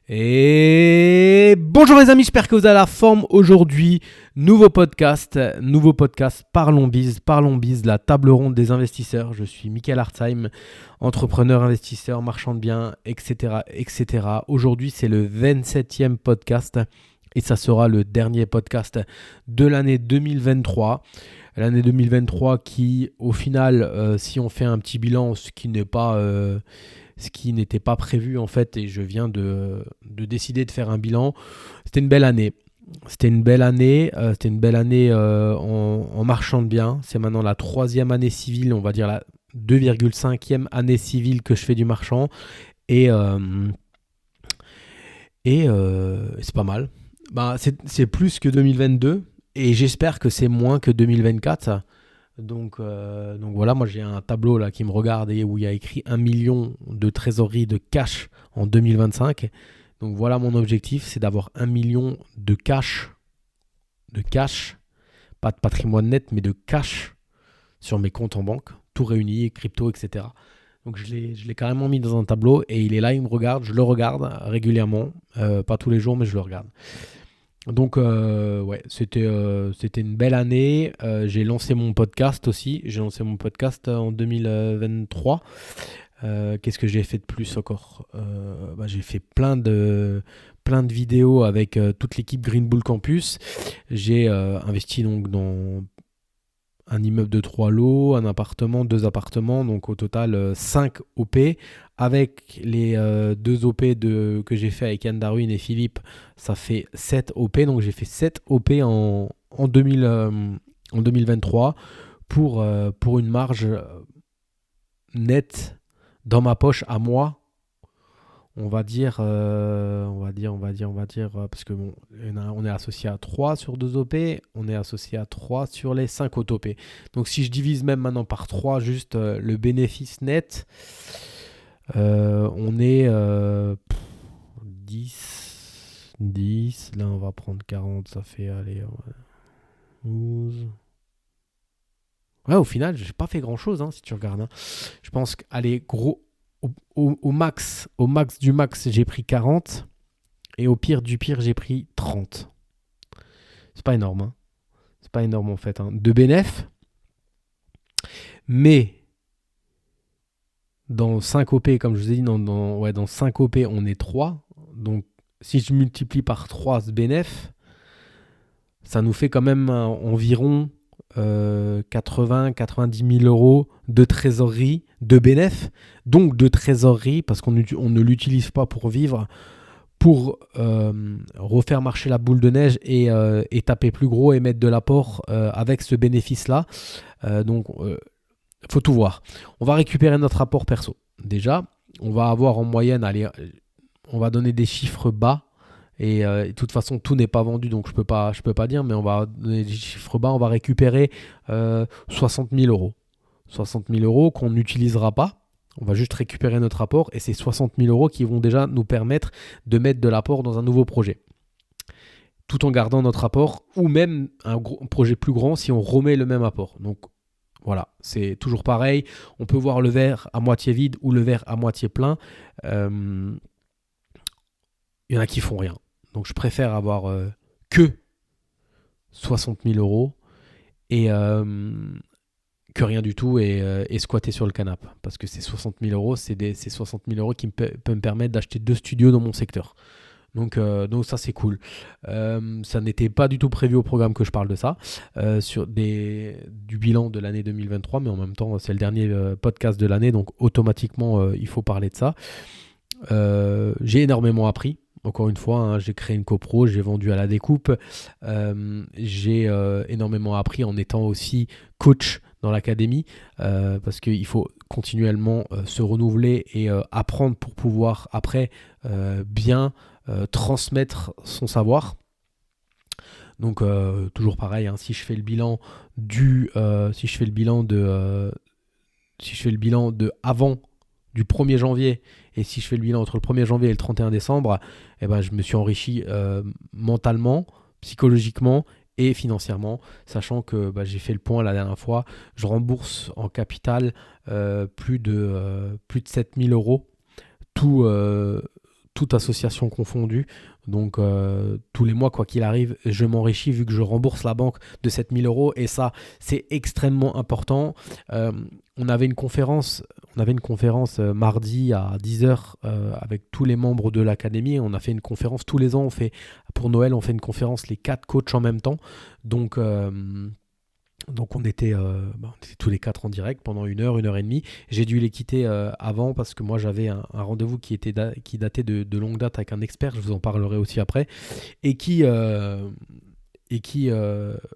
Et bonjour les amis, j'espère que vous avez la forme aujourd'hui. Nouveau podcast, Parlons Biz, la table ronde des investisseurs. Je suis Michael Hartzheim, entrepreneur, investisseur, marchand de biens, etc. etc. Aujourd'hui, c'est le 27e podcast et ça sera le dernier podcast de l'année 2023. L'année 2023 qui, au final, si on fait un petit bilan, ce qui n'était pas prévu en fait, et je viens de décider de faire un bilan. C'était une belle année. C'était une belle année en marchand de biens. C'est maintenant la 3e année civile, on va dire la 2,5e année civile que je fais du marchand. Et c'est pas mal. C'est plus que 2022 et j'espère que c'est moins que 2024. Donc voilà, moi j'ai un tableau là qui me regarde et où il y a écrit 1 million de trésorerie de cash en 2025. Donc voilà mon objectif, c'est d'avoir 1 million de cash, pas de patrimoine net, mais de cash sur mes comptes en banque, tout réuni, crypto, etc. Donc je l'ai carrément mis dans un tableau et il est là, il me regarde, je le regarde régulièrement, pas tous les jours, mais je le regarde. Donc c'était une belle année. J'ai lancé mon podcast aussi. J'ai lancé mon podcast en 2023. Qu'est-ce que j'ai fait de plus encore? J'ai fait plein de vidéos avec toute l'équipe Green Bull Campus. J'ai investi donc dans un immeuble de 3 lots, un appartement, 2 appartements, donc au total 5 OP. Avec les 2 OP que j'ai fait avec Yann Darwin et Philippe, ça fait 7 OP. Donc j'ai fait 7 OP en 2023 pour une marge nette dans ma poche à moi. On va dire, parce que bon, on est associé à 3 sur 2 OP, on est associé à 3 sur les 5 autres OP. Donc si je divise même maintenant par 3, juste le bénéfice net, on est 10, là on va prendre 40, ça fait, allez, 12. Ouais, au final, j'ai pas fait grand chose, si tu regardes. Hein. Je pense qu'allez, gros, au max du max, j'ai pris 40. Et au pire du pire, j'ai pris 30. C'est pas énorme. C'est pas énorme en fait. De bénéf. Mais dans 5 OP, comme je vous ai dit, dans 5 OP, on est 3. Donc si je multiplie par 3 ce bénéf, ça nous fait quand même environ 90 000 euros de trésorerie, de bénéf. Donc de trésorerie, parce qu'on ne l'utilise pas pour vivre, pour refaire marcher la boule de neige et taper plus gros et mettre de l'apport avec ce bénéfice-là. Donc, faut tout voir. On va récupérer notre apport perso. Déjà, on va avoir en moyenne, allez, on va donner des chiffres bas. Et de toute façon, tout n'est pas vendu, donc je peux pas dire, mais on va donner des chiffres bas. On va récupérer 60 000 euros. 60 000 euros qu'on n'utilisera pas. On va juste récupérer notre apport et c'est 60 000 euros qui vont déjà nous permettre de mettre de l'apport dans un nouveau projet. Tout en gardant notre apport ou même un projet plus grand si on remet le même apport. Donc voilà, c'est toujours pareil. On peut voir le verre à moitié vide ou le verre à moitié plein. Il y en a qui font rien. Donc je préfère avoir que 60 000 euros et que rien du tout et squatter sur le canapé. Parce que ces 60 000 euros, c'est 60 000 euros qui peuvent me permettre d'acheter 2 studios dans mon secteur. Donc ça, c'est cool. Ça n'était pas du tout prévu au programme que je parle de ça, sur du bilan de l'année 2023, mais en même temps, c'est le dernier podcast de l'année, donc automatiquement, il faut parler de ça. J'ai énormément appris. Encore une fois, j'ai créé une copro, j'ai vendu à la découpe. J'ai énormément appris en étant aussi coach dans l'académie parce qu'il faut continuellement se renouveler et apprendre pour pouvoir après bien transmettre son savoir. Donc toujours pareil, si je fais le bilan de avant du 1er janvier et si je fais le bilan entre le 1er janvier et le 31 décembre, je me suis enrichi mentalement, psychologiquement et financièrement, sachant que j'ai fait le point la dernière fois, je rembourse en capital plus de 7 000 euros, tout toute association confondue. Donc, tous les mois, quoi qu'il arrive, je m'enrichis vu que je rembourse la banque de 7 000 euros. Et ça, c'est extrêmement important. On avait une conférence mardi à 10h avec tous les membres de l'académie. On a fait une conférence tous les ans. Pour Noël, on fait une conférence, les 4 coachs en même temps. Donc on était tous les 4 en direct pendant 1 heure et demie. J'ai dû les quitter avant parce que moi j'avais un rendez-vous qui datait de longue date avec un expert, je vous en parlerai aussi après, et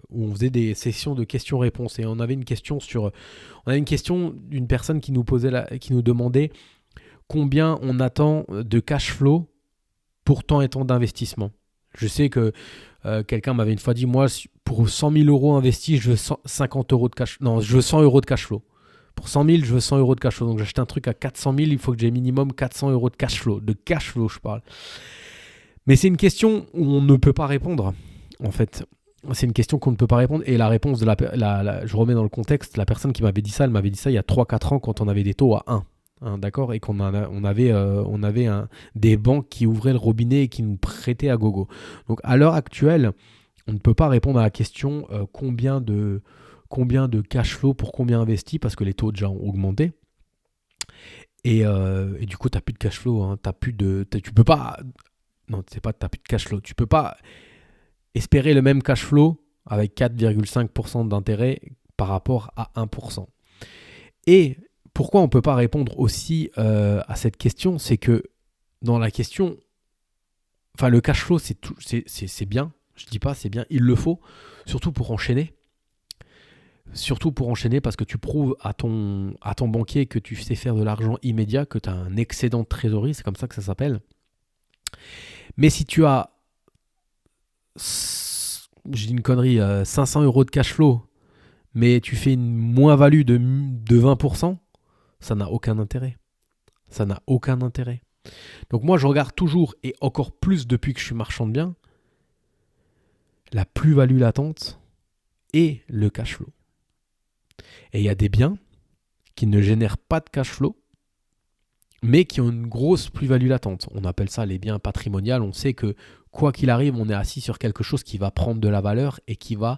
où on faisait des sessions de questions-réponses. Et on avait une question d'une personne qui nous demandait combien on attend de cash flow pour tant et tant d'investissement. Je sais que quelqu'un m'avait une fois dit, moi, pour 100 000 euros investis, je veux 50 euros de cash. Non, je veux 100 euros de cash flow. Pour 100 000, je veux 100 euros de cash flow. Donc, j'achète un truc à 400 000, il faut que j'ai minimum 400 euros de cash flow. De cash flow, je parle. Mais c'est une question où on ne peut pas répondre, en fait. C'est une question qu'on ne peut pas répondre. Et la réponse je remets dans le contexte, la personne qui m'avait dit ça, elle m'avait dit ça il y a 3-4 ans quand on avait des taux à 1. D'accord, et qu'on avait des banques qui ouvraient le robinet et qui nous prêtaient à gogo. Donc à l'heure actuelle, on ne peut pas répondre à la question combien de cash flow pour combien investi, parce que les taux déjà ont augmenté. Et du coup, tu n'as plus de cash flow. Hein, tu peux pas. Non, c'est pas que tu n'as plus de cash flow. Tu peux pas espérer le même cash flow avec 4,5% d'intérêt par rapport à 1%. Et pourquoi on ne peut pas répondre aussi à cette question, c'est que dans la question, le cash flow, c'est bien, je ne dis pas c'est bien, il le faut, surtout pour enchaîner. Surtout pour enchaîner parce que tu prouves à ton banquier que tu sais faire de l'argent immédiat, que tu as un excédent de trésorerie, c'est comme ça que ça s'appelle. Mais si tu as, je dis une connerie, 500 euros de cash flow, mais tu fais une moins-value de 20%, ça n'a aucun intérêt. Ça n'a aucun intérêt. Donc moi, je regarde toujours, et encore plus depuis que je suis marchand de biens, la plus-value latente et le cash flow. Et il y a des biens qui ne génèrent pas de cash flow, mais qui ont une grosse plus-value latente. On appelle ça les biens patrimoniaux. On sait que quoi qu'il arrive, on est assis sur quelque chose qui va prendre de la valeur et qui va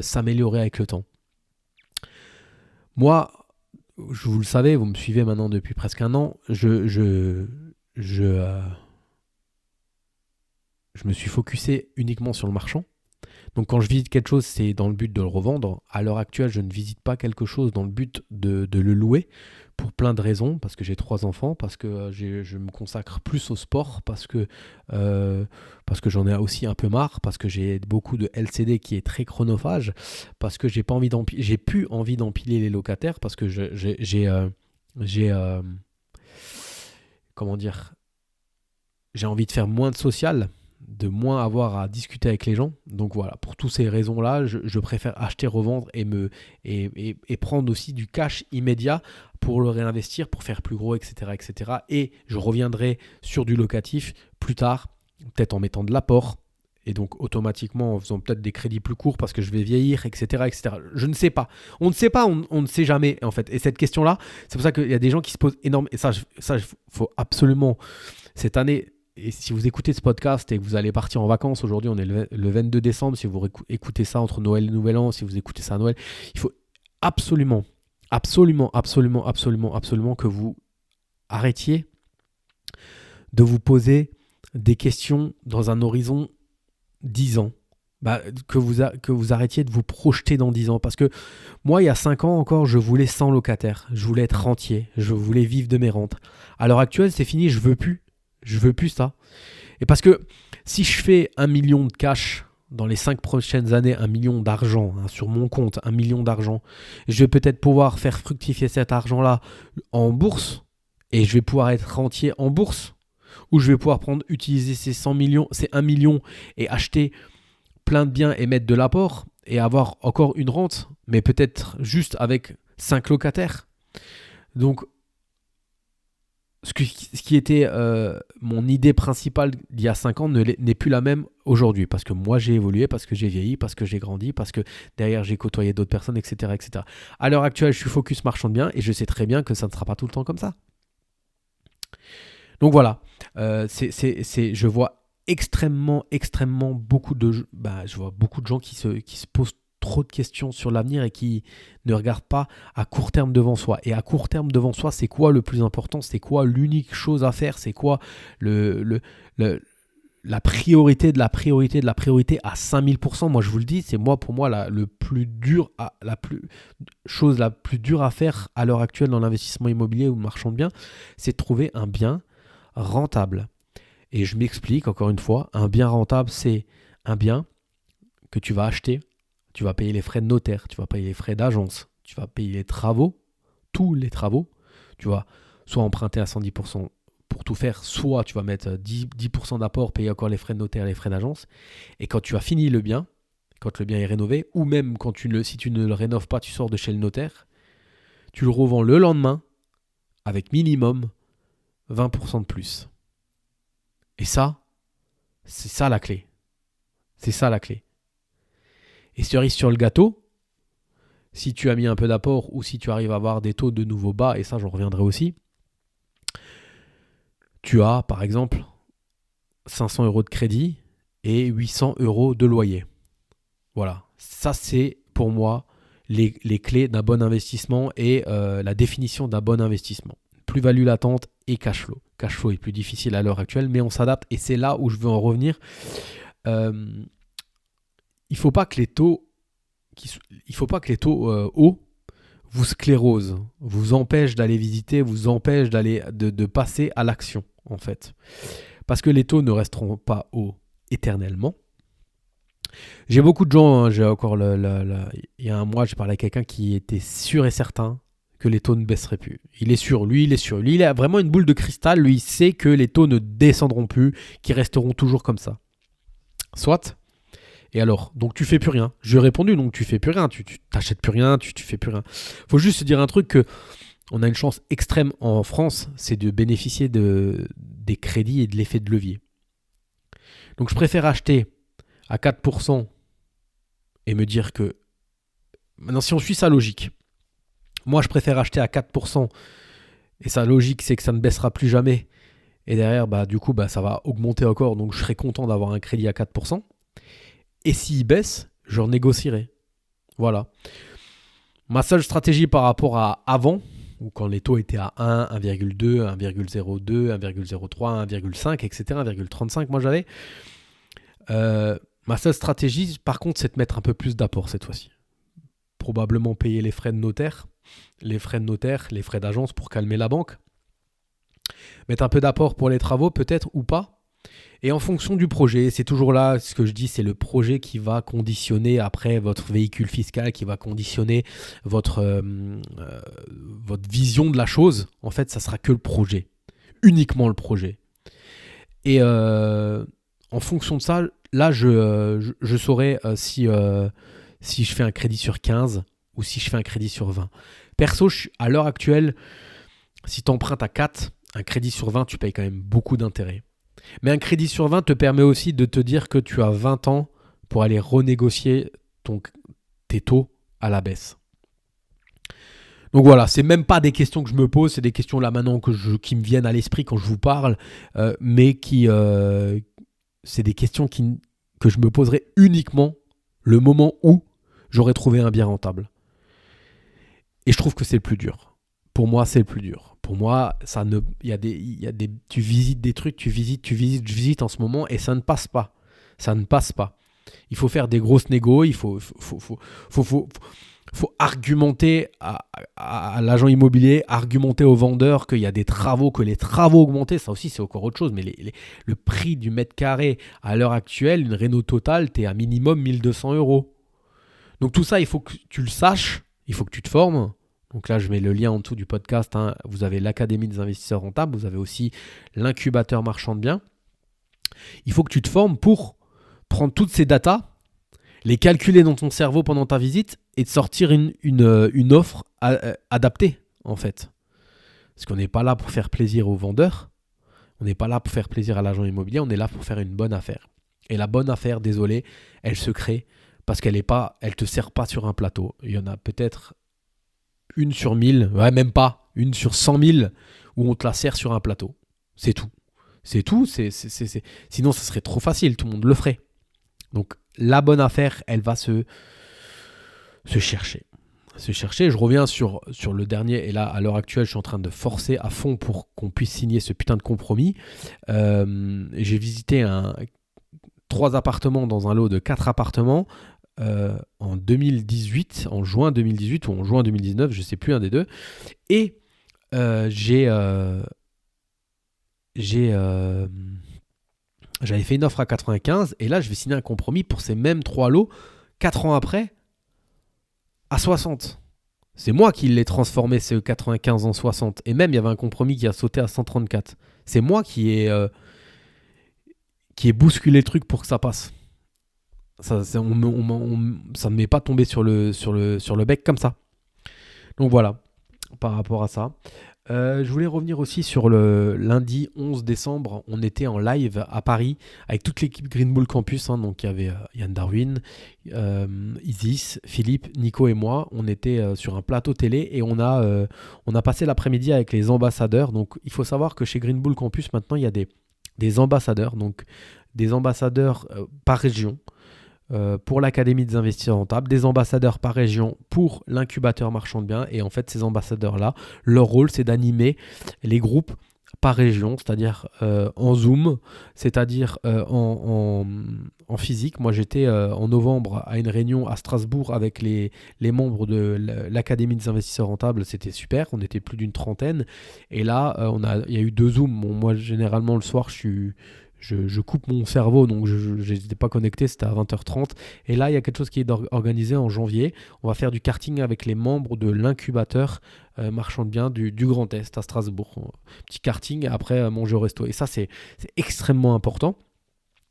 s'améliorer avec le temps. Moi, vous le savez, vous me suivez maintenant depuis presque un an, je me suis focusé uniquement sur le marchand. Donc quand je visite quelque chose, c'est dans le but de le revendre. À l'heure actuelle, je ne visite pas quelque chose dans le but de le louer pour plein de raisons, parce que j'ai 3 enfants, parce que je me consacre plus au sport, parce que j'en ai aussi un peu marre, parce que j'ai beaucoup de LCD qui est très chronophage, parce que j'ai plus envie d'empiler les locataires, parce que j'ai envie de faire moins de social, de moins avoir à discuter avec les gens. Donc voilà, pour toutes ces raisons-là, je préfère acheter, revendre et prendre aussi du cash immédiat pour le réinvestir, pour faire plus gros, etc., etc. Et je reviendrai sur du locatif plus tard, peut-être en mettant de l'apport, et donc automatiquement en faisant peut-être des crédits plus courts parce que je vais vieillir, etc., etc. Je ne sais pas. On ne sait pas, on ne sait jamais en fait. Et cette question-là, c'est pour ça qu'il y a des gens qui se posent énormément. Et ça, faut absolument, cette année. Et si vous écoutez ce podcast et que vous allez partir en vacances, aujourd'hui on est le 22 décembre, si vous écoutez ça entre Noël et Nouvel An, si vous écoutez ça à Noël, il faut absolument que vous arrêtiez de vous poser des questions dans un horizon 10 ans. Que vous arrêtiez de vous projeter dans 10 ans. Parce que moi, il y a 5 ans encore, je voulais 100 locataires. Je voulais être rentier. Je voulais vivre de mes rentes. À l'heure actuelle, c'est fini, je veux plus. Je veux plus ça. Et parce que si je fais 1 million de cash dans les 5 prochaines années, 1 million d'argent sur mon compte, 1 million d'argent, je vais peut-être pouvoir faire fructifier cet argent-là en bourse et je vais pouvoir être rentier en bourse, ou je vais pouvoir utiliser ces 100 millions, ces 1 million et acheter plein de biens et mettre de l'apport et avoir encore une rente, mais peut-être juste avec 5 locataires. Donc, ce qui était mon idée principale d'il y a 5 ans n'est plus la même aujourd'hui. Parce que moi, j'ai évolué, parce que j'ai vieilli, parce que j'ai grandi, parce que derrière, j'ai côtoyé d'autres personnes, etc., etc. À l'heure actuelle, je suis focus marchand de biens et je sais très bien que ça ne sera pas tout le temps comme ça. Donc voilà, je vois extrêmement je vois beaucoup de gens qui se posent trop de questions sur l'avenir et qui ne regardent pas à court terme devant soi. Et à court terme devant soi, c'est quoi le plus important? C'est quoi l'unique chose à faire? C'est quoi le, la priorité de la priorité de la priorité à 5000%? Moi, je vous le dis, c'est pour moi chose la plus dure à faire à l'heure actuelle dans l'investissement immobilier ou marchand de biens, c'est de trouver un bien rentable. Et je m'explique encore une fois, un bien rentable, c'est un bien que tu vas acheter, tu vas payer les frais de notaire, tu vas payer les frais d'agence, tu vas payer les travaux, tous les travaux, tu vas soit emprunter à 110% pour tout faire, soit tu vas mettre 10% d'apport, payer encore les frais de notaire, les frais d'agence. Et quand tu as fini le bien, quand le bien est rénové, ou même si tu ne le rénoves pas, tu sors de chez le notaire, tu le revends le lendemain avec minimum 20% de plus. Et ça, c'est ça la clé. C'est ça la clé. Et cerise sur le gâteau, si tu as mis un peu d'apport ou si tu arrives à avoir des taux de nouveau bas, et ça j'en reviendrai aussi, tu as par exemple 500 € de crédit et 800 € de loyer. Voilà, ça c'est pour moi les clés d'un bon investissement et la définition d'un bon investissement. Plus-value latente et cash flow. Cash flow est plus difficile à l'heure actuelle, mais on s'adapte et c'est là où je veux en revenir. Il ne faut pas que les taux hauts vous sclérosent, vous empêchent d'aller visiter, vous empêchent de passer à l'action en fait. Parce que les taux ne resteront pas hauts éternellement. J'ai beaucoup de gens, j'ai encore il y a un mois, j'ai parlé à quelqu'un qui était sûr et certain que les taux ne baisseraient plus. Il est sûr. Lui, il a vraiment une boule de cristal. Lui, il sait que les taux ne descendront plus, qu'ils resteront toujours comme ça. Soit. Et alors, donc tu fais plus rien. Je lui ai répondu, donc tu fais plus rien. Tu t'achètes plus rien, tu fais plus rien. Faut juste se dire un truc que on a une chance extrême en France, c'est de bénéficier des crédits et de l'effet de levier. Donc je préfère acheter à 4% et me dire que... Maintenant, si on suit sa logique, moi je préfère acheter à 4% et sa logique c'est que ça ne baissera plus jamais et derrière du coup ça va augmenter encore, donc je serai content d'avoir un crédit à 4%. Et s'il baisse, je renégocierai. Voilà. Ma seule stratégie par rapport à avant, ou quand les taux étaient à 1, 1,2, 1,02, 1,03, 1,5, etc., 1,35 moi j'avais... ma seule stratégie, par contre, c'est de mettre un peu plus d'apport cette fois-ci. Probablement payer les frais de notaire, les frais d'agence pour calmer la banque. Mettre un peu d'apport pour les travaux, peut-être, ou pas. Et en fonction du projet, c'est toujours là, ce que je dis, c'est le projet qui va conditionner après votre véhicule fiscal, qui va conditionner votre vision de la chose. En fait, ça sera que le projet. Uniquement le projet. Et en fonction de ça, là, je saurai si je fais un crédit sur 15 ou si je fais un crédit sur 20. Perso, à l'heure actuelle, si tu empruntes à 4, un crédit sur 20, tu payes quand même beaucoup d'intérêt. Mais un crédit sur 20 te permet aussi de te dire que tu as 20 ans pour aller renégocier tes taux à la baisse. Donc voilà, c'est même pas des questions que je me pose, c'est des questions là maintenant qui me viennent à l'esprit quand je vous parle, mais c'est des questions que je me poserai uniquement le moment où j'aurai trouvé un bien rentable. Et je trouve que c'est le plus dur. Pour moi, c'est le plus dur. Pour moi, tu visites des trucs, tu visites en ce moment et ça ne passe pas. Ça ne passe pas. Il faut faire des grosses négos, il faut argumenter à l'agent immobilier, argumenter aux vendeurs qu'il y a des travaux, que les travaux augmentés, ça aussi c'est encore autre chose, mais le prix du mètre carré à l'heure actuelle, une réno totale, t'es à minimum 1200 €. Donc tout ça, il faut que tu le saches, il faut que tu te formes. Donc là, je mets le lien en dessous du podcast. Vous avez l'Académie des investisseurs rentables, vous avez aussi l'incubateur marchand de biens. Il faut que tu te formes pour prendre toutes ces datas, les calculer dans ton cerveau pendant ta visite et de sortir une offre adaptée, en fait. Parce qu'on n'est pas là pour faire plaisir aux vendeurs, on n'est pas là pour faire plaisir à l'agent immobilier, on est là pour faire une bonne affaire. Et la bonne affaire, désolé, elle se crée parce qu'elle te sert pas sur un plateau. Il y en a peut-être une sur 1000, même pas, une sur 100 000 où on te la sert sur un plateau. C'est tout. C'est tout. Sinon, ça serait trop facile. Tout le monde le ferait. Donc, la bonne affaire, elle va se chercher. Se chercher. Je reviens sur le dernier. Et là, à l'heure actuelle, je suis en train de forcer à fond pour qu'on puisse signer ce putain de compromis. J'ai visité 3 appartements dans un lot de 4 appartements en 2018, en juin 2018 ou en juin 2019, je ne sais plus, un des deux. Et j'avais fait une offre à 95 et là, je vais signer un compromis pour ces mêmes 3 lots 4 ans après à 60. C'est moi qui l'ai transformé, ce 95 en 60. Et même, il y avait un compromis qui a sauté à 134. C'est moi qui ai bousculé le truc pour que ça passe. Ça ne m'est pas tombé sur le bec comme ça. Donc voilà, par rapport à ça. Je voulais revenir aussi sur le lundi 11 décembre. On était en live à Paris avec toute l'équipe Green Bull Campus. Donc il y avait Yann Darwin, Isis, Philippe, Nico et moi. On était sur un plateau télé et on a passé l'après-midi avec les ambassadeurs. Donc il faut savoir que chez Green Bull Campus, maintenant, il y a des ambassadeurs. Donc des ambassadeurs par région. Pour l'Académie des investisseurs rentables, des ambassadeurs par région pour l'incubateur marchand de biens. Et en fait, ces ambassadeurs-là, leur rôle, c'est d'animer les groupes par région, c'est-à-dire en Zoom, c'est-à-dire en physique. Moi, j'étais en novembre à une réunion à Strasbourg avec les membres de l'Académie des investisseurs rentables. C'était super, on était plus d'une trentaine. Et là, il y a eu 2 Zooms. Bon, moi, généralement, le soir, je coupe mon cerveau, donc je n'étais pas connecté, c'était à 20h30. Et là, il y a quelque chose qui est organisé en janvier. On va faire du karting avec les membres de l'incubateur marchand de biens du Grand Est à Strasbourg. Petit karting, après manger au resto. Et ça, c'est extrêmement important.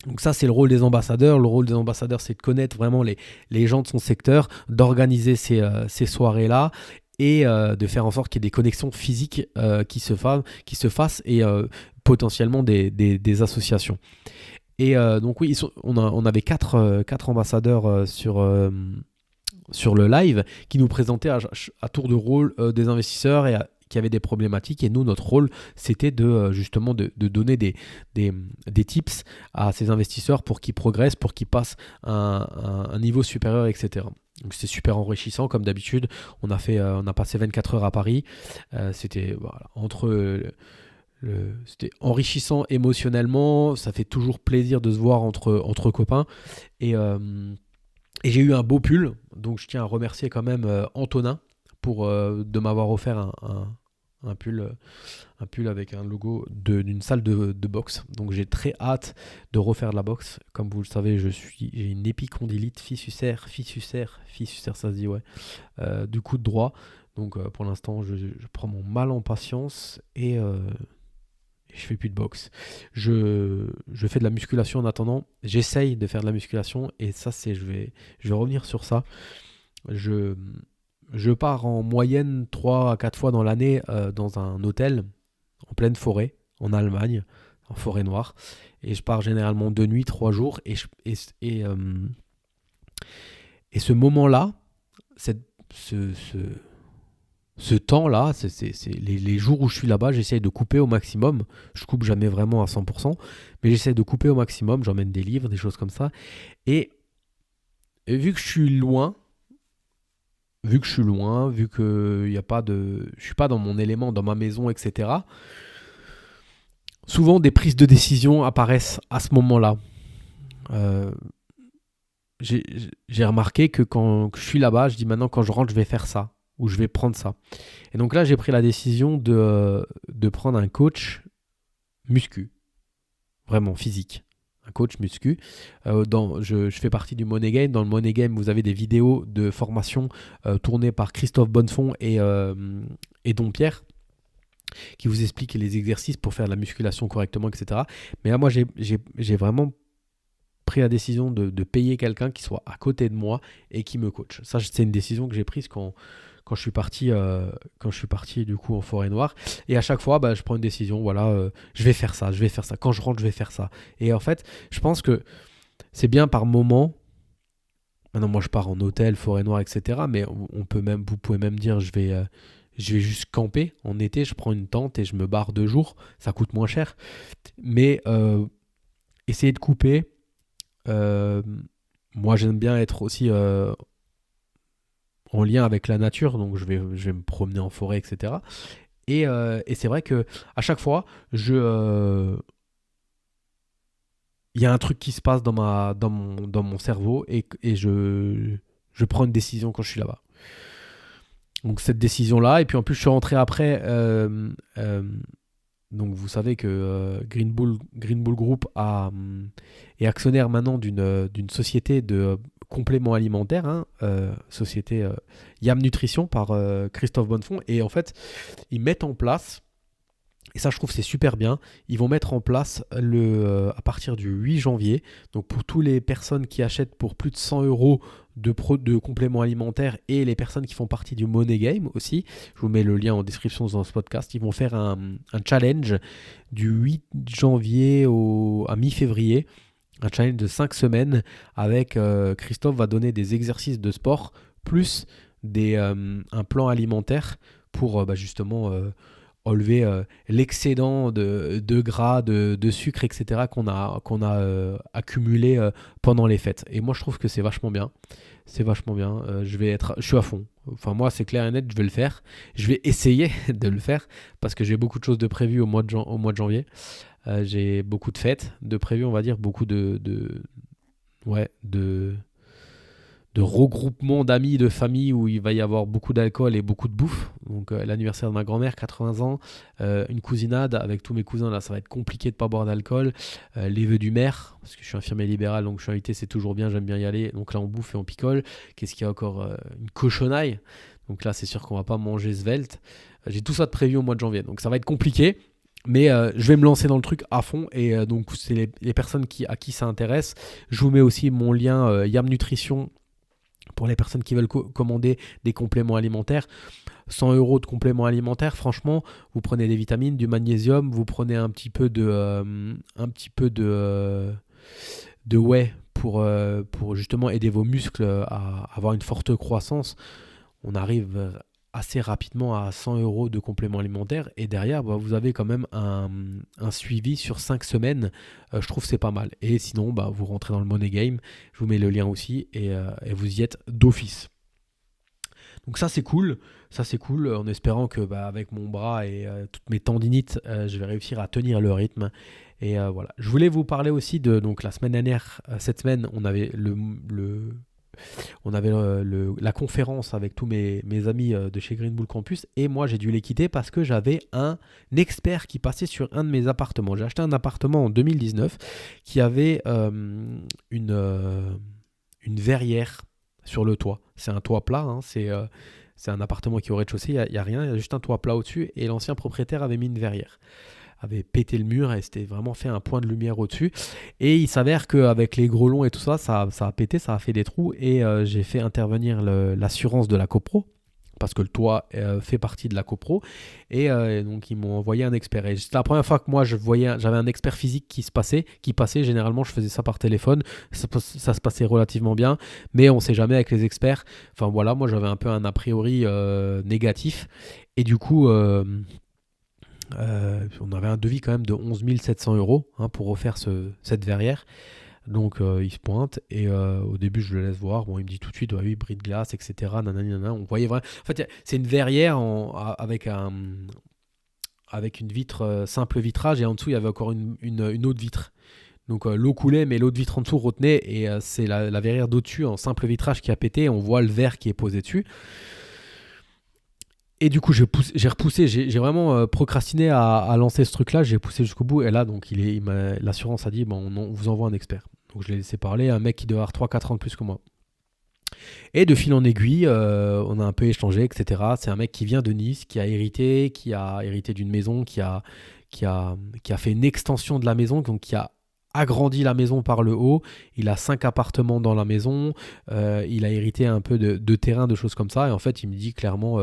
Donc ça, c'est le rôle des ambassadeurs. Le rôle des ambassadeurs, c'est de connaître vraiment les gens de son secteur, d'organiser ces soirées-là et de faire en sorte qu'il y ait des connexions physiques qui se fassent et potentiellement des associations. Et donc oui, on avait 4 ambassadeurs sur le live qui nous présentaient à tour de rôle des investisseurs et qui avaient des problématiques. Et nous, notre rôle, c'était justement de donner des tips à ces investisseurs pour qu'ils progressent, pour qu'ils passent un niveau supérieur, etc. Donc c'était super enrichissant comme d'habitude. On a passé 24 heures à Paris. C'était c'était enrichissant émotionnellement. Ça fait toujours plaisir de se voir entre copains. Et j'ai eu un beau pull. Donc je tiens à remercier quand même Antonin de m'avoir offert un pull avec un logo d'une salle de boxe. Donc j'ai très hâte de refaire de la boxe. Comme vous le savez, j'ai une épicondylite fissusaire, ça se dit, ouais, du coude droit. Donc pour l'instant, je prends mon mal en patience et je fais plus de boxe. Je fais de la musculation en attendant. J'essaye de faire de la musculation et ça, je vais revenir sur ça. Je pars en moyenne 3 à 4 fois dans l'année dans un hôtel en pleine forêt, en Allemagne, en forêt noire. Et je pars généralement 2 nuits, 3 jours. Et ce moment-là, ce temps-là, c'est les jours où je suis là-bas, j'essaye de couper au maximum. Je coupe jamais vraiment à 100%, mais j'essaye de couper au maximum. J'emmène des livres, des choses comme ça. Et vu que je suis loin, vu que je suis pas dans mon élément, dans ma maison, etc. Souvent, des prises de décision apparaissent à ce moment-là. J'ai remarqué que quand je suis là-bas, je dis maintenant quand je rentre, je vais faire ça ou je vais prendre ça. Et donc là, j'ai pris la décision de prendre un coach muscu, vraiment physique. Un coach muscu. Je fais partie du Money Game. Dans le Money Game, vous avez des vidéos de formation tournées par Christophe Bonnefond et Don Pierre qui vous expliquent les exercices pour faire de la musculation correctement, etc. Mais là, moi, j'ai vraiment pris la décision de payer quelqu'un qui soit à côté de moi et qui me coach. Ça, c'est une décision que j'ai prise quand je suis parti du coup en forêt noire. Et à chaque fois, je prends une décision. Voilà, je vais faire ça. Quand je rentre, je vais faire ça. Et en fait, je pense que c'est bien par moment. Maintenant, moi, je pars en hôtel, forêt noire, etc. Mais vous pouvez même dire, je je vais juste camper en été, je prends une tente et je me barre 2 jours, ça coûte moins cher. Mais essayer de couper, euh, moi j'aime bien être aussi en lien avec la nature, donc je vais me promener en forêt, etc. Et c'est vrai que à chaque fois, il y a un truc qui se passe dans mon cerveau et je prends une décision quand je suis là-bas. Donc cette décision-là, et puis en plus je suis rentré après. Donc vous savez que Green Bull Group est actionnaire maintenant d'une société de compléments alimentaires, hein, société Yam Nutrition par Christophe Bonnefond. Et en fait, ils mettent en place, et ça je trouve c'est super bien, ils vont mettre en place à partir du 8 janvier, donc pour toutes les personnes qui achètent pour plus de 100 euros de compléments alimentaires et les personnes qui font partie du Money Game aussi, je vous mets le lien en description dans ce podcast, ils vont faire un challenge du 8 janvier à mi-février, un challenge de 5 semaines avec Christophe va donner des exercices de sport plus un plan alimentaire pour justement enlever l'excédent de gras, de sucre, etc. qu'on a accumulé pendant les fêtes. Et moi, je trouve que c'est vachement bien. C'est vachement bien. Je suis à fond. Enfin, moi, c'est clair et net, je vais le faire. Je vais essayer de le faire parce que j'ai beaucoup de choses de prévues au mois de janvier. J'ai beaucoup de fêtes de prévues, on va dire, beaucoup ouais, de regroupement d'amis, de famille où il va y avoir beaucoup d'alcool et beaucoup de bouffe. Donc l'anniversaire de ma grand-mère, 80 ans, une cousinade avec tous mes cousins, là ça va être compliqué de ne pas boire d'alcool. Les vœux du maire, parce que je suis infirmier libéral, donc je suis invité, c'est toujours bien, j'aime bien y aller. Donc là on bouffe et on picole. Qu'est-ce qu'il y a encore une cochonaille. Donc là c'est sûr qu'on va pas manger svelte. J'ai tout ça de prévu au mois de janvier, donc ça va être compliqué. Mais je vais me lancer dans le truc à fond et donc c'est les personnes à qui ça intéresse. Je vous mets aussi mon lien Yam Nutrition pour les personnes qui veulent commander des compléments alimentaires. 100 euros de compléments alimentaires, franchement, vous prenez des vitamines, du magnésium, vous prenez un petit peu de whey pour justement aider vos muscles à avoir une forte croissance. On arrive assez rapidement à 100 euros de compléments alimentaires et derrière vous avez quand même un suivi sur 5 semaines. Je trouve que c'est pas mal. Et sinon vous rentrez dans le Money Game, je vous mets le lien aussi et vous y êtes d'office. Donc ça c'est cool en espérant que avec mon bras et toutes mes tendinites je vais réussir à tenir le rythme. Et voilà, je voulais vous parler aussi de donc la semaine dernière, cette semaine on avait la conférence avec tous mes amis de chez Green Bull Campus et moi j'ai dû les quitter parce que j'avais un expert qui passait sur un de mes appartements. J'ai acheté un appartement en 2019 qui avait une verrière sur le toit. C'est un toit plat, hein, c'est un appartement qui est au rez-de-chaussée, il n'y a rien, il y a juste un toit plat au-dessus et l'ancien propriétaire avait mis une verrière. Avait pété le mur et c'était vraiment fait un point de lumière au-dessus. Et il s'avère qu'avec les grelons et tout ça, ça a pété, ça a fait des trous et j'ai fait intervenir l'assurance de la copro parce que le toit fait partie de la copro et donc ils m'ont envoyé un expert. Et c'était la première fois que moi j'avais un expert physique qui passait. Généralement je faisais ça par téléphone, ça se passait relativement bien, mais on sait jamais avec les experts. Enfin voilà, moi j'avais un peu un a priori négatif et du coup on avait un devis quand même de 11 700 euros pour refaire cette verrière. Donc il se pointe et au début je le laisse voir. Bon, il me dit tout de suite oui, bris de glace, etc. Nanana. On voyait vraiment. En fait, c'est une verrière avec une vitre simple vitrage et en dessous il y avait encore une autre vitre. Donc l'eau coulait mais l'autre vitre en dessous retenait et c'est la verrière d'au-dessus en simple vitrage qui a pété. On voit le verre qui est posé dessus. Et du coup, j'ai repoussé, j'ai vraiment procrastiné à lancer ce truc-là. J'ai poussé jusqu'au bout. Et là, donc, l'assurance a dit on vous envoie un expert. Donc, je l'ai laissé parler. Un mec qui devait avoir 3-4 ans de plus que moi. Et de fil en aiguille, on a un peu échangé, etc. C'est un mec qui vient de Nice, qui a hérité d'une maison, qui a fait une extension de la maison, donc qui a agrandi la maison par le haut. Il a 5 appartements dans la maison. Il a hérité un peu de terrain, de choses comme ça. Et en fait, il me dit clairement,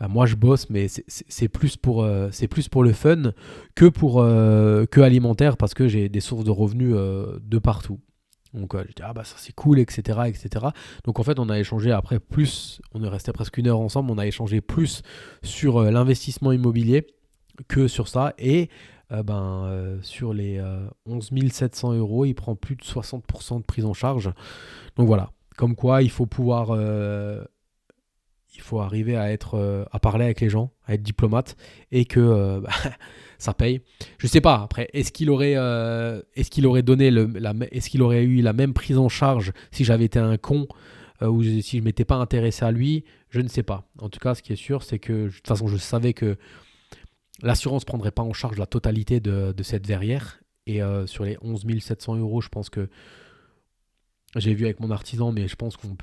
moi je bosse, mais c'est plus pour le fun que alimentaire parce que j'ai des sources de revenus de partout. Donc je dis ah bah ça c'est cool, etc., etc. Donc en fait on a échangé après plus, on est resté presque 1 heure ensemble, on a échangé plus sur l'investissement immobilier que sur ça. Et sur les 11 700 euros, il prend plus de 60% de prise en charge. Donc voilà, comme quoi il faut arriver à parler avec les gens, à être diplomate, et que ça paye. Je sais pas. Après, est-ce qu'il aurait donné est-ce qu'il aurait eu la même prise en charge si j'avais été un con ou si je m'étais pas intéressé à lui? Je ne sais pas. En tout cas, ce qui est sûr, c'est que de toute façon, je savais que l'assurance prendrait pas en charge la totalité de cette verrière. Et sur les 11 700 euros, je pense que j'ai vu avec mon artisan, mais je pense on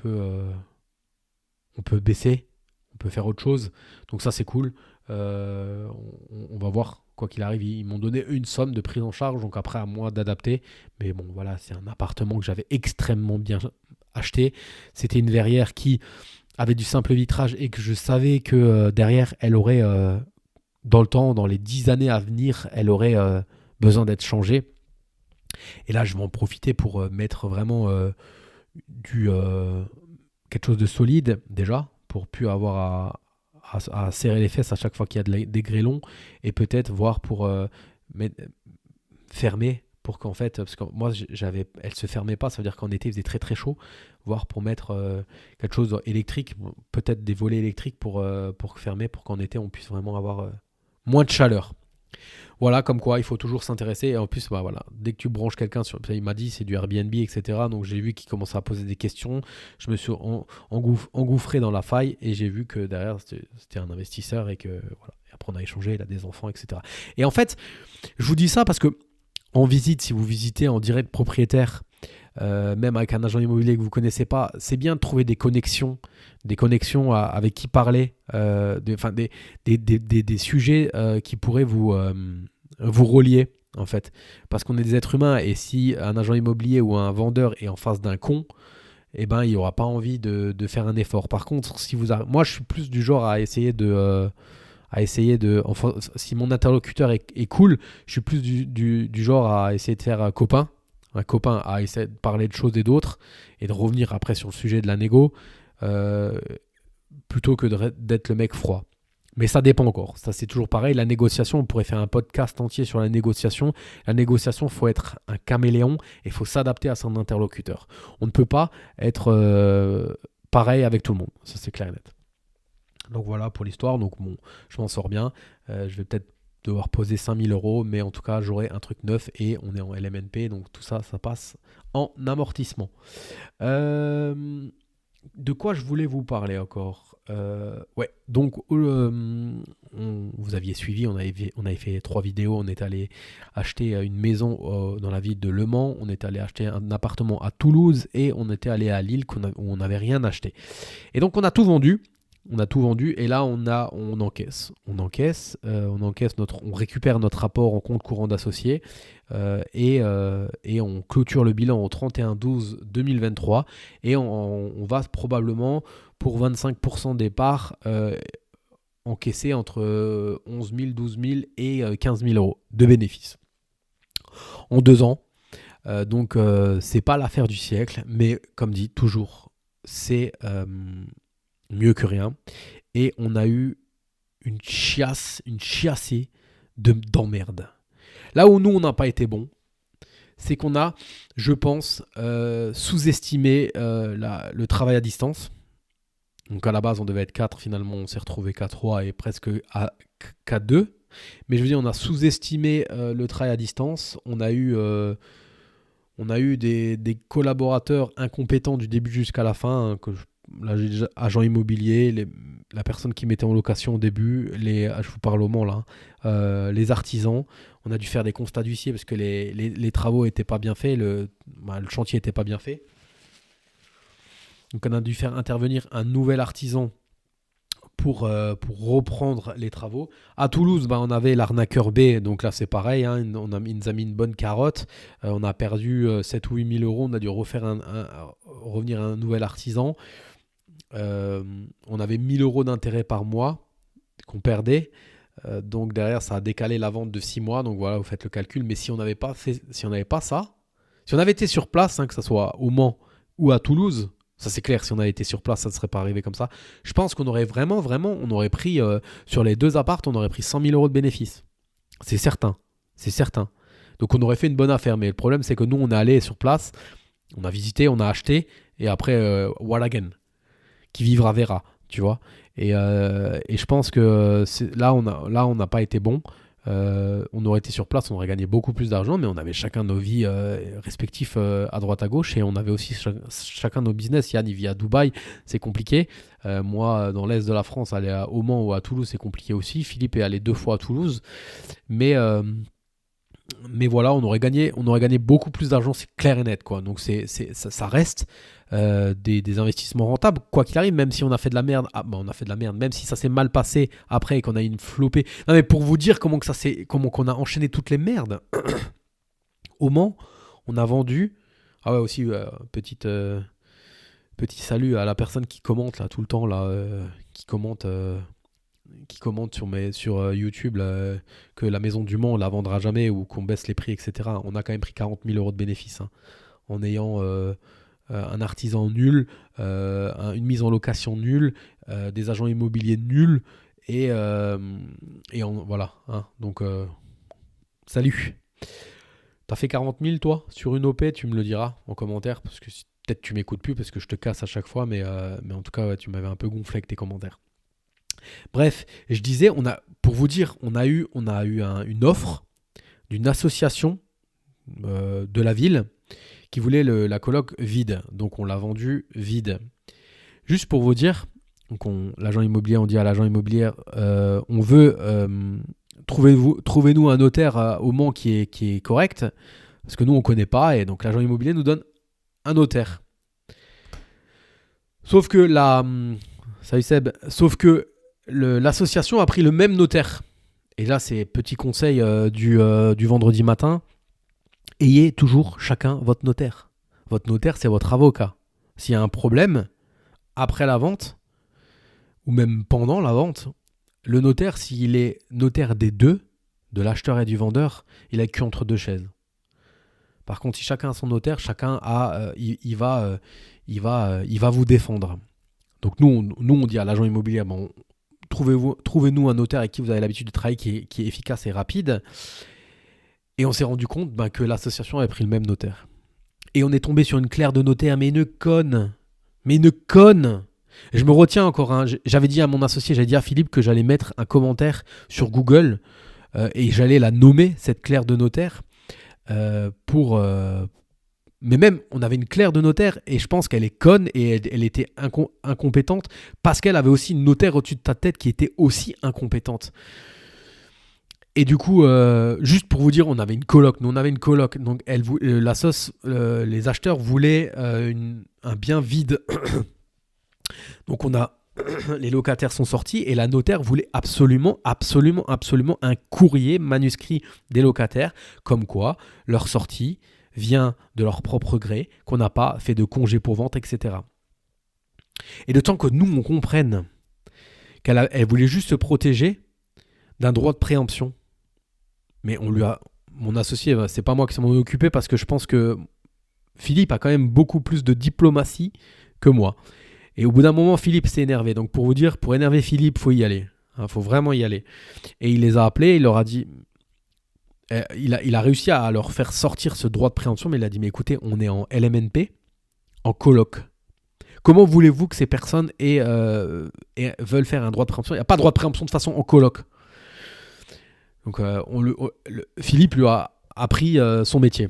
peut baisser, on peut faire autre chose. Donc ça, c'est cool. On va voir. Quoi qu'il arrive, ils m'ont donné une somme de prise en charge, donc après à moi d'adapter. Mais bon, voilà, c'est un appartement que j'avais extrêmement bien acheté. C'était une verrière qui avait du simple vitrage et que je savais que derrière, elle aurait, dans le temps, dans les 10 années à venir, elle aurait besoin d'être changée. Et là, je vais en profiter pour mettre vraiment du quelque chose de solide déjà, pour plus avoir à serrer les fesses à chaque fois qu'il y a des grêlons, et peut-être voir pour fermer, pour qu'en fait, parce que moi elle se fermait pas, ça veut dire qu'en été il faisait très très chaud, voir pour mettre quelque chose électrique, peut-être des volets électriques pour fermer, pour qu'en été on puisse vraiment avoir moins de chaleur. Voilà, comme quoi il faut toujours s'intéresser. Et en plus, bah, voilà, dès que tu branches quelqu'un, il m'a dit c'est du Airbnb, etc. Donc j'ai vu qu'il commençait à poser des questions. Je me suis engouffré dans la faille et j'ai vu que derrière c'était un investisseur et que voilà. Et après on a échangé, il a des enfants, etc. Et en fait, je vous dis ça parce que en visite, si vous visitez en direct propriétaire, même avec un agent immobilier que vous ne connaissez pas, c'est bien de trouver des connexions avec qui parler, des sujets qui pourraient vous relier, en fait. Parce qu'on est des êtres humains, et si un agent immobilier ou un vendeur est en face d'un con, eh ben, il n'aura pas envie de faire un effort. Par contre, moi, je suis plus du genre à essayer enfin, si mon interlocuteur est cool, je suis plus du genre à essayer de faire un copain à essayer de parler de choses et d'autres, et de revenir après sur le sujet de la négo, plutôt que d'être le mec froid. Mais ça dépend encore. Ça, c'est toujours pareil. La négociation, on pourrait faire un podcast entier sur la négociation. La négociation, il faut être un caméléon et il faut s'adapter à son interlocuteur. On ne peut pas être pareil avec tout le monde. Ça, c'est clair et net. Donc voilà pour l'histoire. Donc bon, je m'en sors bien. Je vais peut-être devoir poser 5000 euros, mais en tout cas, j'aurai un truc neuf et on est en LMNP. Donc tout ça, ça passe en amortissement. De quoi je voulais vous parler encore? Ouais, donc vous aviez suivi, on avait fait 3 vidéos. On est allé acheter une maison dans la ville de Le Mans, on est allé acheter un appartement à Toulouse et on était allé à Lille où on n'avait rien acheté. Et donc on a tout vendu. Et là on encaisse, on récupère notre rapport en compte courant d'associé et on clôture le bilan au 31/12/2023 et on va probablement pour 25% des parts encaisser entre 11 000, 12 000 et 15 000 euros de bénéfices en 2 ans. Donc c'est pas l'affaire du siècle, mais comme dit toujours, c'est mieux que rien. Et on a eu une chiassée d'emmerde. Là où nous, on n'a pas été bon, c'est qu'on a, je pense, sous-estimé le travail à distance. Donc à la base, on devait être 4, finalement, on s'est retrouvé qu'à 3 et presque qu'à 2. Mais je veux dire, on a sous-estimé le travail à distance. On a eu des collaborateurs incompétents du début jusqu'à la fin, l'agent immobilier, la personne qui mettait en location au début, je vous parle au Mans là, les artisans. On a dû faire des constats d'huissier parce que les travaux n'étaient pas bien faits, le chantier n'était pas bien fait. Donc on a dû faire intervenir un nouvel artisan pour reprendre les travaux. À Toulouse, on avait l'arnaqueur B, donc là c'est pareil, hein, il nous a mis une bonne carotte, on a perdu 7 ou 8 000 euros, on a dû revenir un nouvel artisan. On avait 1 000 euros d'intérêt par mois qu'on perdait, donc derrière ça a décalé la vente de 6 mois, donc voilà, vous faites le calcul. Mais si on n'avait pas ça, si Si on avait été sur place, que ce soit au Mans ou à Toulouse, ça c'est clair, si on avait été sur place, ça ne serait pas arrivé comme ça. Je pense qu'on aurait vraiment, on aurait pris, sur les 2 apparts, on aurait pris 100 000 € de bénéfices. C'est certain. Donc on aurait fait une bonne affaire. Mais le problème, c'est que nous, on est allé sur place, on a visité, on a acheté, et après, what again? Qui vivra verra, tu vois. Et je pense que là, on n'a pas été bon. On aurait été sur place, on aurait gagné beaucoup plus d'argent, mais on avait chacun nos vies respectives à droite à gauche, et on avait aussi chacun nos business. Yann, il vit à Dubaï, c'est compliqué. Moi, dans l'est de la France, aller au Mans ou à Toulouse, c'est compliqué aussi. Philippe est allé 2 fois à Toulouse, mais voilà, on aurait gagné beaucoup plus d'argent, c'est clair et net, quoi. Donc ça reste des investissements rentables, quoi qu'il arrive, même si on a fait de la merde. On a fait de la merde, même si ça s'est mal passé après et qu'on a eu une flopée. Non, mais pour vous dire comment qu'on a enchaîné toutes les merdes. Au Mans, on a vendu. Ah ouais, aussi petit salut à la personne qui commente là tout le temps là, qui commente sur YouTube là, que la maison du Mans on la vendra jamais ou qu'on baisse les prix, etc. On a quand même pris 40 000 € de bénéfices, en ayant un artisan nul, une mise en location nulle, des agents immobiliers nuls, et voilà. Donc, salut. T'as fait 40 000 toi sur une OP, tu me le diras en commentaire, parce que peut-être tu m'écoutes plus parce que je te casse à chaque fois, mais en tout cas, ouais, tu m'avais un peu gonflé avec tes commentaires. Bref, je disais, pour vous dire, on a eu une offre d'une association de la ville qui voulait la coloc vide. Donc on l'a vendu vide. Juste pour vous dire, l'agent immobilier, on dit à l'agent immobilier, on veut trouvez-nous un notaire au Mans qui est correct, parce que nous on ne connaît pas, et donc l'agent immobilier nous donne un notaire. Sauf que salut Seb, l'association a pris le même notaire. Et là, c'est petit conseil du vendredi matin. Ayez toujours chacun votre notaire. Votre notaire, c'est votre avocat. S'il y a un problème, après la vente, ou même pendant la vente, le notaire, s'il est notaire des deux, de l'acheteur et du vendeur, il a cul entre 2 chaises. Par contre, si chacun a son notaire, chacun il va vous défendre. Donc nous, on dit à l'agent immobilier, trouvez-nous un notaire avec qui vous avez l'habitude de travailler, qui est efficace et rapide. Et on s'est rendu compte que l'association avait pris le même notaire. Et on est tombé sur une clerc de notaire, mais une conne. Et je me retiens encore. J'avais dit à mon associé, j'avais dit à Philippe que j'allais mettre un commentaire sur Google et j'allais la nommer, cette clerc de notaire, mais même, on avait une clerc de notaire et je pense qu'elle est conne et elle était incompétente parce qu'elle avait aussi une notaire au-dessus de ta tête qui était aussi incompétente. Et du coup, juste pour vous dire, on avait une coloc. Donc, les acheteurs voulaient un bien vide. Donc, les locataires sont sortis et la notaire voulait absolument un courrier manuscrit des locataires, comme quoi leur sortie vient de leur propre gré, qu'on n'a pas fait de congé pour vente, etc. Et le temps que nous, on comprenne qu'elle voulait juste se protéger d'un droit de préemption. Mais mon associé, c'est pas moi qui s'en occupé parce que je pense que Philippe a quand même beaucoup plus de diplomatie que moi. Et au bout d'un moment, Philippe s'est énervé. Donc pour vous dire, pour énerver Philippe, il faut y aller. Faut vraiment y aller. Et il les a appelés, il leur a dit... Il a réussi à leur faire sortir ce droit de préemption, mais il a dit, mais écoutez, on est en LMNP, en coloc. Comment voulez-vous que ces personnes veulent faire un droit de préemption ? Il n'y a pas de droit de préemption de façon en coloc. Donc Philippe lui a appris son métier.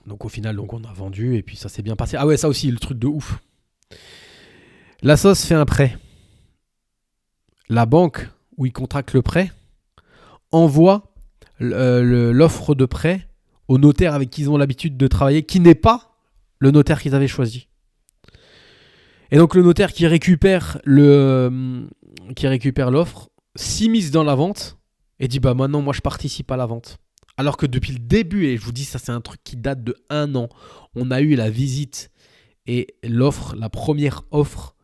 Donc au final, on a vendu et puis ça s'est bien passé. Ah ouais, ça aussi, le truc de ouf. L'assos fait un prêt. La banque où il contracte le prêt envoie l'offre de prêt au notaire avec qui ils ont l'habitude de travailler, qui n'est pas le notaire qu'ils avaient choisi. Et donc le notaire qui récupère l'offre s'immisce dans la vente et dit maintenant moi je participe à la vente. Alors que depuis le début, et je vous dis ça c'est un truc qui date de 1 an, on a eu la visite et l'offre, la première offre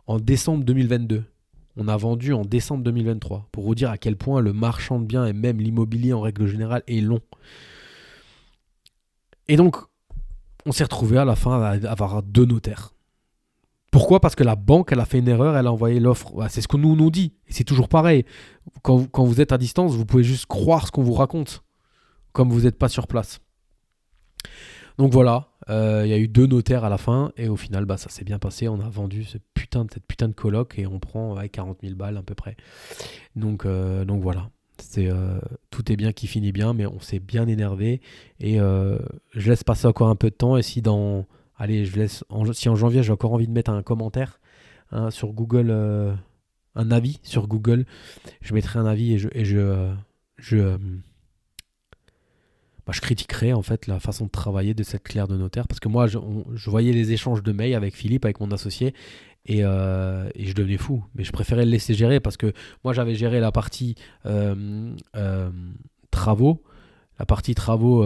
en décembre 2022. On a vendu en décembre 2023, pour vous dire à quel point le marchand de biens et même l'immobilier en règle générale est long. Et donc, On s'est retrouvé à la fin à avoir 2 notaires. Pourquoi ? Parce que la banque, elle a fait une erreur, elle a envoyé l'offre. Ouais, c'est ce qu'on nous dit. Et c'est toujours pareil. Quand vous êtes à distance, vous pouvez juste croire ce qu'on vous raconte, comme vous n'êtes pas sur place. Donc voilà, il y a eu 2 notaires à la fin, et au final, ça s'est bien passé. On a vendu cette putain de coloc, et on prend 40 000 balles à peu près. Donc voilà. Tout est bien qui finit bien, mais on s'est bien énervé, et je laisse passer encore un peu de temps, et si si en janvier j'ai encore envie de mettre un commentaire sur Google, un avis sur Google, je mettrai un avis, et je critiquerai en fait la façon de travailler de cette clerc de notaire, parce que moi je voyais les échanges de mails avec Philippe, avec mon associé, et je devenais fou. Mais je préférais le laisser gérer, parce que moi j'avais géré la partie travaux. La partie travaux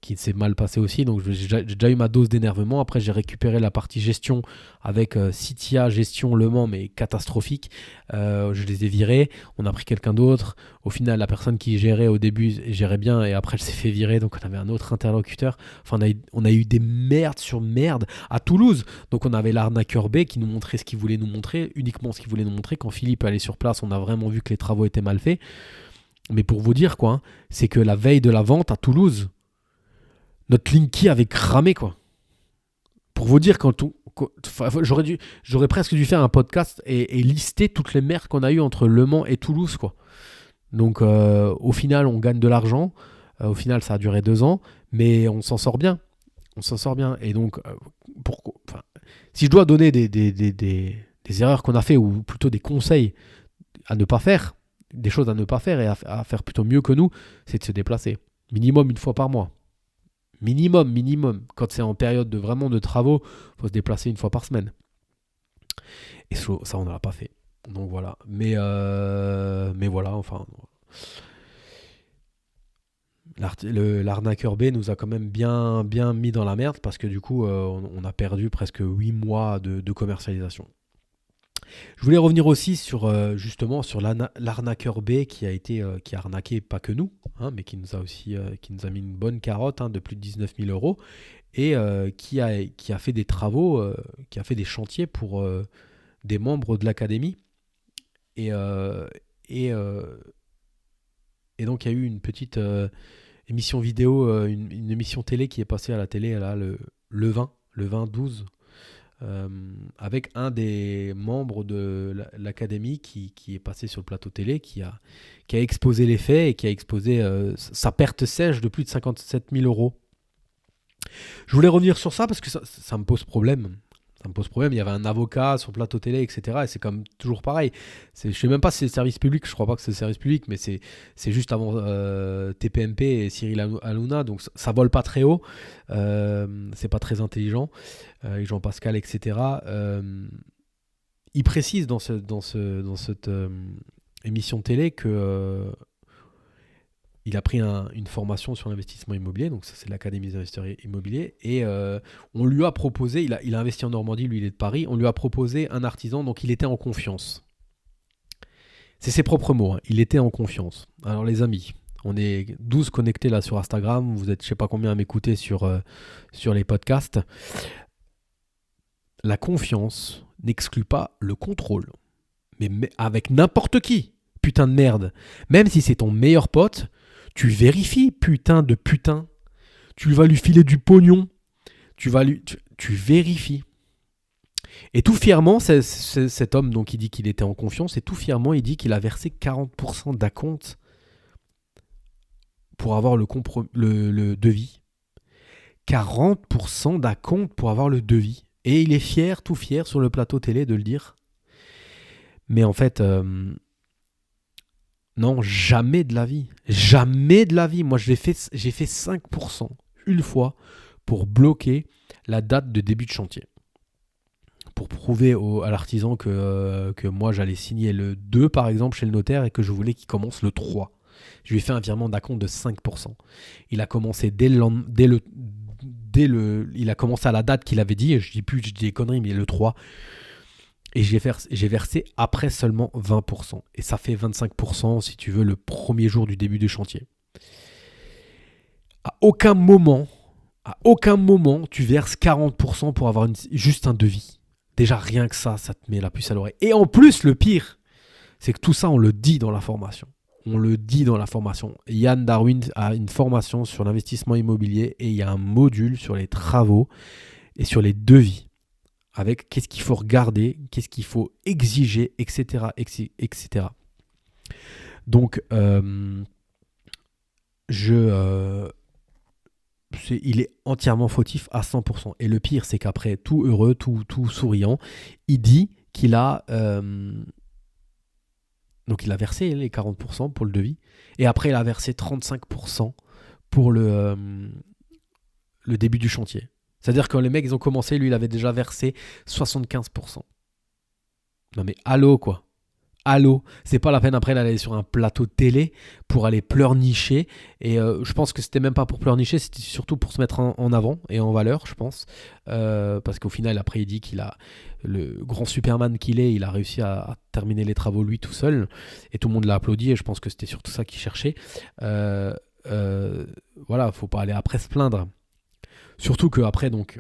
qui s'est mal passée aussi, donc j'ai déjà eu ma dose d'énervement. Après, j'ai récupéré la partie gestion avec Citia, gestion Le Mans, mais catastrophique. Je les ai virés, on a pris quelqu'un d'autre. Au final, la personne qui gérait au début gérait bien, et après, elle s'est fait virer, donc on avait un autre interlocuteur. Enfin, on a eu des merdes sur merde à Toulouse. Donc on avait l'arnaqueur B qui nous montrait ce qu'il voulait nous montrer, uniquement ce qu'il voulait nous montrer. Quand Philippe allait sur place, on a vraiment vu que les travaux étaient mal faits. Mais pour vous dire, quoi, c'est que la veille de la vente à Toulouse, notre Linky avait cramé, quoi. Pour vous dire, j'aurais presque dû faire un podcast et lister toutes les merdes qu'on a eues entre Le Mans et Toulouse, quoi. Donc au final, on gagne de l'argent. Au final, ça a duré 2 ans, mais on s'en sort bien. On s'en sort bien. Et donc, si je dois donner des erreurs qu'on a fait, ou plutôt des conseils à ne pas faire, des choses à ne pas faire et à faire plutôt mieux que nous, c'est de se déplacer. Minimum 1 fois par mois. Minimum. Quand c'est en période de travaux, il faut se déplacer 1 fois par semaine. Et ça, on ne l'a pas fait. Donc voilà. Mais voilà, enfin... L'arnaqueur B nous a quand même bien mis dans la merde, parce que du coup, on a perdu presque 8 mois de commercialisation. Je voulais revenir aussi justement sur l'arnaqueur B qui a arnaqué pas que nous, mais qui nous a mis une bonne carotte de plus de 19 000 euros, et qui a fait des travaux, qui a fait des chantiers pour des membres de l'académie. Et donc il y a eu une petite émission vidéo, une émission télé qui est passée à la télé là, le 20-12. Avec un des membres de l'académie qui est passé sur le plateau télé, qui a exposé les faits, et qui a exposé sa perte sèche de plus de 57 000 euros. Je voulais revenir sur ça parce que ça me pose problème. Ça me pose problème. Il y avait un avocat sur le plateau télé, etc. Et c'est comme toujours pareil. Je ne sais même pas si c'est le service public. Je ne crois pas que c'est le service public, mais c'est juste avant TPMP et Cyril Hanouna. Donc ça vole pas très haut. C'est pas très intelligent. Et Jean Pascal, etc. Il précise dans cette émission télé que il a pris une formation sur l'investissement immobilier, donc ça c'est l'Académie des investisseurs immobiliers, et on lui a proposé, il a investi en Normandie, lui il est de Paris, on lui a proposé un artisan, donc il était en confiance. C'est ses propres mots, il était en confiance. Alors les amis, on est 12 connectés là sur Instagram, vous êtes je sais pas combien à m'écouter sur les podcasts. La confiance n'exclut pas le contrôle, mais avec n'importe qui, putain de merde, même si c'est ton meilleur pote, tu vérifies, putain de putain. Tu vas lui filer du pognon. Tu vérifies. Et tout fièrement, cet homme, donc, il dit qu'il était en confiance, et tout fièrement, il dit qu'il a versé 40% d'acompte pour avoir le devis. 40% d'acompte pour avoir le devis. Et il est fier, tout fier, sur le plateau télé de le dire. Mais en fait... non, jamais de la vie. Jamais de la vie. Moi, j'ai fait 5% une fois pour bloquer la date de début de chantier. Pour prouver à l'artisan que moi, j'allais signer le 2, par exemple, chez le notaire, et que je voulais qu'il commence le 3. Je lui ai fait un virement d'acompte de 5%. Il a commencé il a commencé à la date qu'il avait dit, je dis des conneries, mais le 3. Et j'ai versé après seulement 20%. Et ça fait 25%, si tu veux, le premier jour du début du chantier. À aucun moment, À aucun moment, tu verses 40% pour avoir juste un devis. Déjà, rien que ça te met la puce à l'oreille. Et en plus, le pire, c'est que tout ça, on le dit dans la formation. On le dit dans la formation. Yann Darwin a une formation sur l'investissement immobilier et il y a un module sur les travaux et sur les devis. Avec qu'est-ce qu'il faut regarder, qu'est-ce qu'il faut exiger, etc. etc. Donc, il est entièrement fautif à 100%. Et le pire, c'est qu'après, tout heureux, tout souriant, il dit qu'il a... donc, il a versé les 40% pour le devis. Et après, il a versé 35% pour le début du chantier. C'est-à-dire que quand les mecs ils ont commencé, lui, il avait déjà versé 75%. Non mais allô, quoi. Allô, c'est pas la peine après d'aller sur un plateau de télé pour aller pleurnicher. Et je pense que c'était même pas pour pleurnicher, c'était surtout pour se mettre en avant et en valeur, je pense. Parce qu'au final, après, il dit qu'il a, le grand Superman qu'il est, il a réussi à terminer les travaux lui tout seul. Et tout le monde l'a applaudi et je pense que c'était surtout ça qu'il cherchait. Voilà, faut pas aller après se plaindre. Surtout qu'après, donc,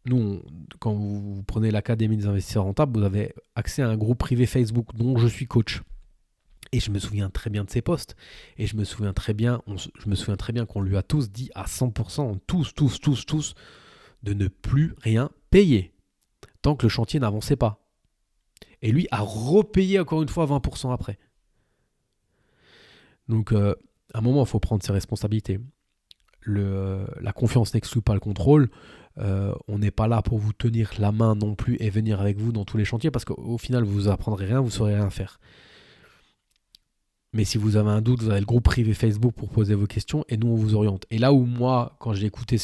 nous, quand vous prenez l'Académie des investisseurs rentables, vous avez accès à un groupe privé Facebook dont je suis coach. Et je me souviens très bien de ses posts. Et je me souviens très bien qu'on lui a tous dit à 100%, tous, de ne plus rien payer tant que le chantier n'avançait pas. Et lui a repayé encore une fois 20% après. Donc, à un moment, il faut prendre ses responsabilités. La confiance n'exclut pas le contrôle. On n'est pas là pour vous tenir la main non plus et venir avec vous dans tous les chantiers parce qu'au final, vous apprendrez rien, vous ne saurez rien faire. Mais si vous avez un doute, vous avez le groupe privé Facebook pour poser vos questions et nous, on vous oriente. Et là où moi, quand j'ai écouté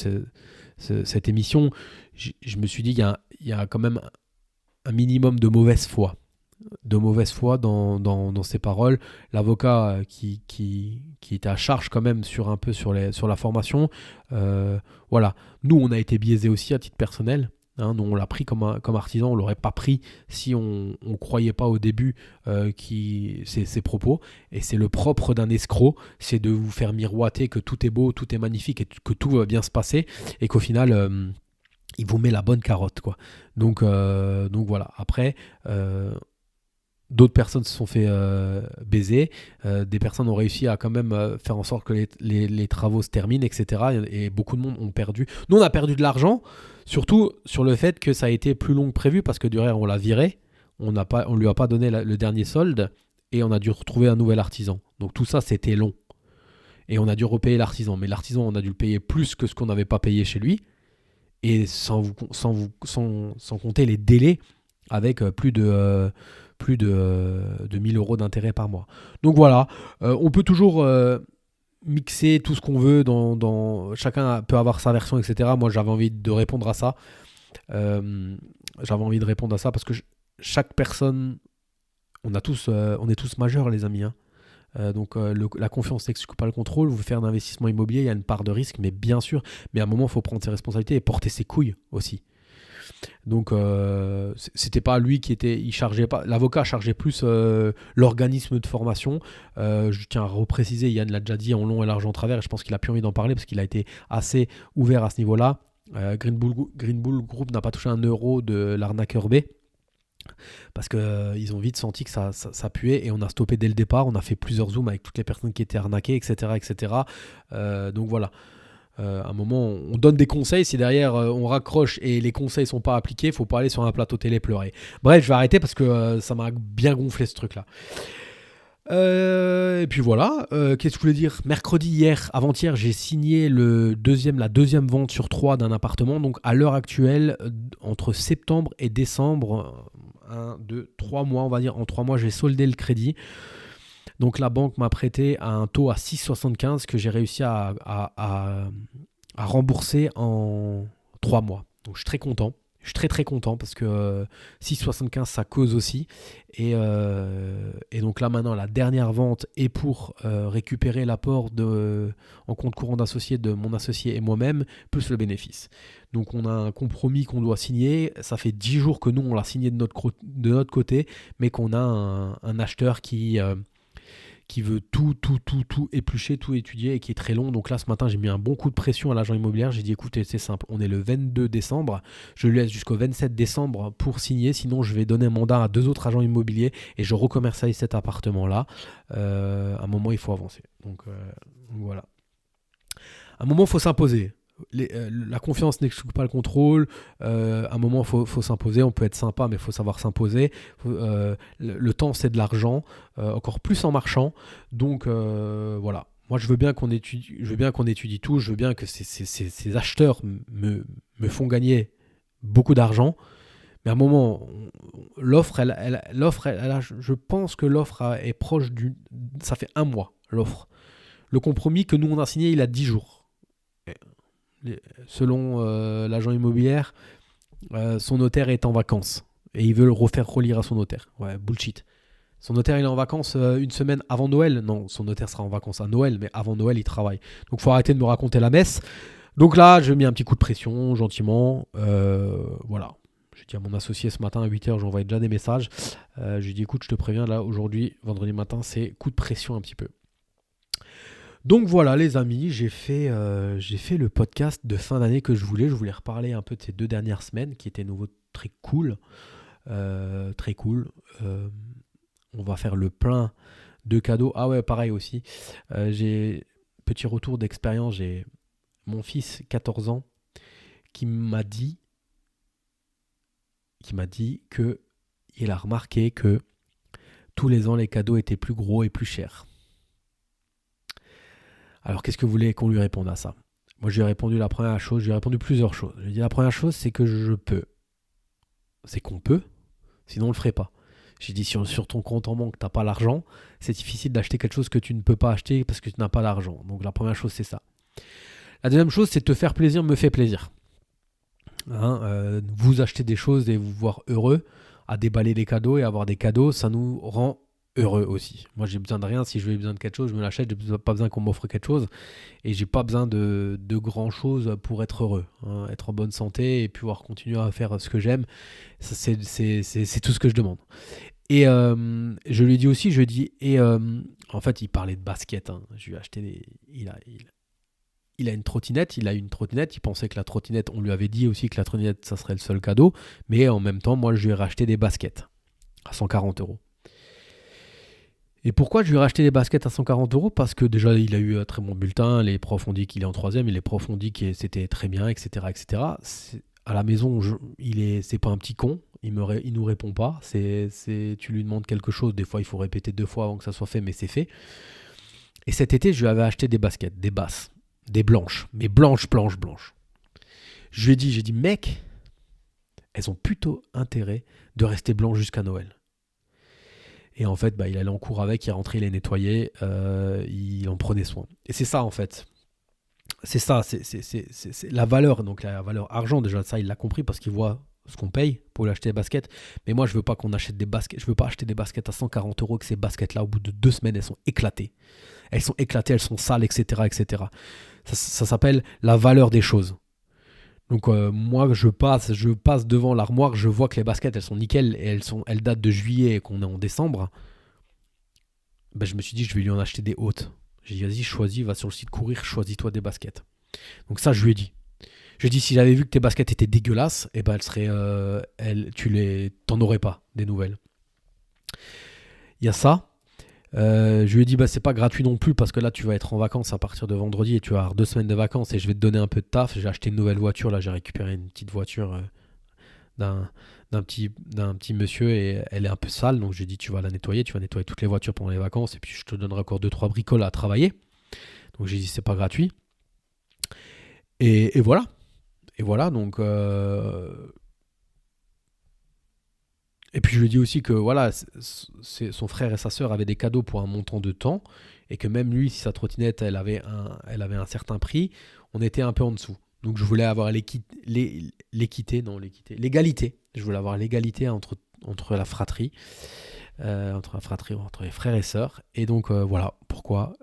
cette émission, je me suis dit qu'il y a quand même un minimum de mauvaise foi. Dans ses paroles. L'avocat qui était à charge quand même sur la formation. Voilà. Nous, on a été biaisés aussi à titre personnel. Nous, on l'a pris comme artisan. On ne l'aurait pas pris si on ne croyait pas au début ses propos. Et c'est le propre d'un escroc, c'est de vous faire miroiter que tout est beau, tout est magnifique et que tout va bien se passer. Et qu'au final, il vous met la bonne carotte, quoi. Donc voilà. Après... d'autres personnes se sont fait baiser, des personnes ont réussi à quand même faire en sorte que les travaux se terminent, etc. Et beaucoup de monde ont perdu. Nous, on a perdu de l'argent, surtout sur le fait que ça a été plus long que prévu, parce que derrière, on l'a viré, on lui a pas donné le dernier solde, et on a dû retrouver un nouvel artisan. Donc tout ça, c'était long. Et on a dû repayer l'artisan. Mais l'artisan, on a dû le payer plus que ce qu'on n'avait pas payé chez lui, et sans compter les délais, avec plus de 1000 euros d'intérêt par mois. Donc voilà, on peut toujours mixer tout ce qu'on veut, chacun peut avoir sa version, etc. Moi, j'avais envie de répondre à ça. Parce que chaque personne, on est tous majeurs, les amis. Donc la confiance n'exclut pas le contrôle. Vous faire un investissement immobilier, il y a une part de risque, mais bien sûr, mais à un moment, il faut prendre ses responsabilités et porter ses couilles aussi. Donc c'était pas lui il chargeait pas, l'avocat chargeait plus l'organisme de formation. Je tiens à repréciser, Yann l'a déjà dit en long et large en travers, et je pense qu'il a plus envie d'en parler parce qu'il a été assez ouvert à ce niveau-là. Green Bull Group n'a pas touché un euro de l'arnaqueur B parce qu'ils ont vite senti que ça puait, et on a stoppé dès le départ. On a fait plusieurs zooms avec toutes les personnes qui étaient arnaquées, etc. Donc voilà. À un moment, on donne des conseils. Si derrière on raccroche et les conseils sont pas appliqués, faut pas aller sur un plateau télé pleurer. Bref, je vais arrêter parce que ça m'a bien gonflé ce truc là. Et puis voilà, qu'est-ce que je voulais dire? Mercredi, avant-hier, j'ai signé la deuxième vente sur 3 d'un appartement. Donc à l'heure actuelle, entre septembre et décembre, 3 mois, on va dire, en 3 mois, j'ai soldé le crédit. Donc la banque m'a prêté à un taux à 6,75 que j'ai réussi à rembourser en 3 mois. Donc je suis très content. Je suis très très content parce que 6,75 ça cause aussi. Et donc là maintenant, la dernière vente est pour récupérer l'apport en compte courant d'associé de mon associé et moi-même, plus le bénéfice. Donc on a un compromis qu'on doit signer. Ça fait 10 jours que nous on l'a signé de notre côté, mais qu'on a un acheteur qui qui veut tout éplucher, tout étudier et qui est très long. Donc là, ce matin, j'ai mis un bon coup de pression à l'agent immobilier. J'ai dit, écoutez, c'est simple, on est le 22 décembre, je lui laisse jusqu'au 27 décembre pour signer, sinon je vais donner un mandat à 2 autres agents immobiliers et je recommercialise cet appartement-là. À un moment, il faut avancer. Donc voilà. À un moment, il faut s'imposer. La confiance n'exclut pas le contrôle. À un moment, il faut s'imposer. On peut être sympa, mais il faut savoir s'imposer. Le temps, c'est de l'argent, encore plus en marchand. Donc voilà. Moi, je veux bien qu'on étudie tout. Je veux bien que ces acheteurs me font gagner beaucoup d'argent. Mais à un moment, l'offre, je pense que l'offre est proche du. Ça fait un mois, l'offre. Le compromis que nous, on a signé, il a 10 jours. Selon l'agent immobilier, son notaire est en vacances et il veut le refaire relire à son notaire. Ouais, bullshit. Son notaire, il est en vacances une semaine avant Noël. Non, son notaire sera en vacances à Noël, mais avant Noël, il travaille. Donc, il faut arrêter de me raconter la messe. Donc là, je mets un petit coup de pression, gentiment. Voilà. J'ai dit à mon associé ce matin à 8h, j'envoyais déjà des messages. Je lui ai dit, écoute, je te préviens, là, aujourd'hui, vendredi matin, c'est coup de pression un petit peu. Donc voilà les amis, j'ai fait le podcast de fin d'année que je voulais. Je voulais reparler un peu de ces 2 dernières semaines qui étaient nouveau très cool. Très cool. On va faire le plein de cadeaux. Ah ouais, pareil aussi. J'ai petit retour d'expérience. J'ai mon fils, 14 ans, qui m'a dit que il a remarqué que tous les ans les cadeaux étaient plus gros et plus chers. Alors, qu'est-ce que vous voulez qu'on lui réponde à ça? Moi, je lui ai répondu la première chose, je lui ai répondu plusieurs choses. Je lui ai dit la première chose, c'est que je peux. C'est qu'on peut, sinon on ne le ferait pas. J'ai dit, sur ton compte en banque, tu n'as pas l'argent, c'est difficile d'acheter quelque chose que tu ne peux pas acheter parce que tu n'as pas l'argent. Donc, la première chose, c'est ça. La deuxième chose, c'est te faire plaisir, me fait plaisir. Vous achetez des choses et vous voir heureux, à déballer des cadeaux et avoir des cadeaux, ça nous rend heureux aussi. Moi, j'ai besoin de rien. Si j'ai besoin de quelque chose, je me l'achète. J'ai pas besoin qu'on m'offre quelque chose. Et j'ai pas besoin de grand chose pour être heureux. Être en bonne santé et pouvoir continuer à faire ce que j'aime, ça, c'est tout ce que je demande. Et je lui ai dit aussi, en fait, il parlait de basket. Je lui ai acheté il a une trottinette, il pensait que la trottinette, on lui avait dit aussi que la trottinette, ça serait le seul cadeau. Mais en même temps, moi, je lui ai racheté des baskets à 140 euros. Et pourquoi je lui ai racheté des baskets à 140 euros? Parce que déjà, il a eu un très bon bulletin, les profs ont dit qu'il est en 3e, et les profs ont dit que c'était très bien, etc. etc. À la maison, c'est pas un petit con, il nous répond pas. Tu lui demandes quelque chose, des fois il faut répéter 2 fois avant que ça soit fait, mais c'est fait. Et cet été, je lui avais acheté des baskets, des basses, des blanches, mais blanches. Je lui ai dit, mec, elles ont plutôt intérêt de rester blanches jusqu'à Noël. Et en fait, il allait en cours avec, il rentrait, il les nettoyait, il en prenait soin. Et c'est ça en fait. C'est ça, c'est la valeur, donc la valeur argent, déjà ça il l'a compris parce qu'il voit ce qu'on paye pour lui acheter des baskets. Mais moi je veux pas qu'on achète des baskets, je veux pas acheter des baskets à 140 euros, que ces baskets là au bout de 2 semaines elles sont éclatées. Elles sont sales, etc. etc. Ça s'appelle la valeur des choses. Donc moi je passe devant l'armoire, je vois que les baskets elles sont nickel et elles datent de juillet et qu'on est en décembre. Je me suis dit je vais lui en acheter des hautes. J'ai dit vas-y choisis, va sur le site courir, choisis-toi des baskets. Donc ça je lui ai dit. Je lui ai dit si j'avais vu que tes baskets étaient dégueulasses, elles seraient, t'en aurais pas des nouvelles. Il y a ça. Je lui ai dit c'est pas gratuit non plus parce que là tu vas être en vacances à partir de vendredi et tu vas avoir 2 semaines de vacances et je vais te donner un peu de taf. J'ai acheté une nouvelle voiture, là j'ai récupéré une petite voiture d'un petit monsieur et elle est un peu sale, donc j'ai dit tu vas la nettoyer, tu vas nettoyer toutes les voitures pendant les vacances et puis je te donnerai encore 2-3 bricoles à travailler. Donc j'ai dit c'est pas gratuit. Et voilà. Et voilà, donc et puis je lui ai dit aussi que voilà, son frère et sa sœur avaient des cadeaux pour un montant de temps et que même lui, si sa trottinette elle avait un certain prix, on était un peu en dessous. Donc je voulais avoir l'égalité. Je voulais avoir l'égalité entre la fratrie, entre les frères et sœurs. Et donc voilà pourquoi,